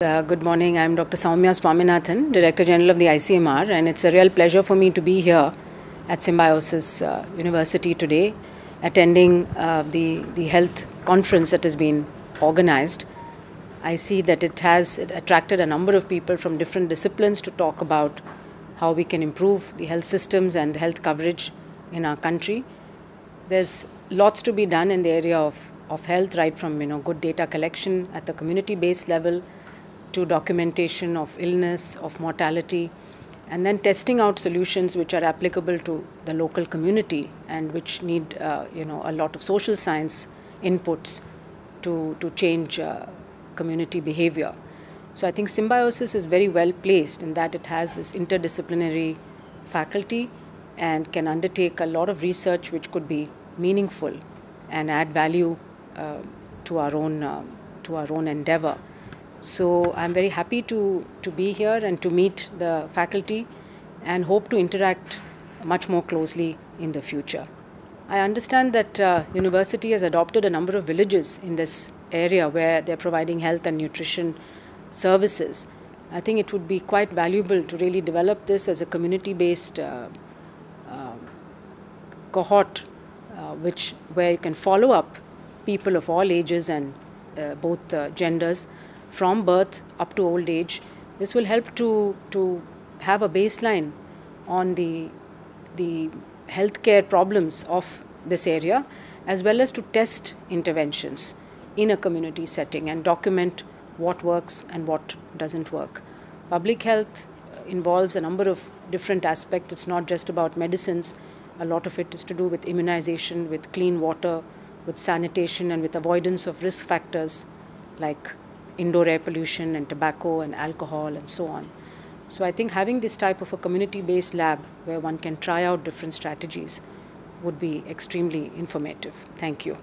Good morning. I'm Dr. Soumya Swaminathan, Director General of the ICMR, and it's a real pleasure for me to be here at Symbiosis University today, attending the health conference that has been organized. I see that it attracted a number of people from different disciplines to talk about how we can improve the health systems and the health coverage in our country. There's lots to be done in the area of health, right from good data collection at the community-based level to documentation of illness, of mortality, and then testing out solutions which are applicable to the local community and which need a lot of social science inputs to change community behavior. So I think Symbiosis is very well placed in that it has this interdisciplinary faculty and can undertake a lot of research which could be meaningful and add value to our own endeavor. So I'm very happy to be here and to meet the faculty and hope to interact much more closely in the future. I understand that university has adopted a number of villages in this area where they're providing health and nutrition services. I think it would be quite valuable to really develop this as a community-based cohort where you can follow up people of all ages and both genders from birth up to old age. This will help to have a baseline on the healthcare problems of this area, as well as to test interventions in a community setting and document what works and what doesn't work. Public health involves a number of different aspects. It's not just about medicines. A lot of it is to do with immunization, with clean water, with sanitation, and with avoidance of risk factors like indoor air pollution and tobacco and alcohol and so on. So I think having this type of a community-based lab where one can try out different strategies would be extremely informative. Thank you.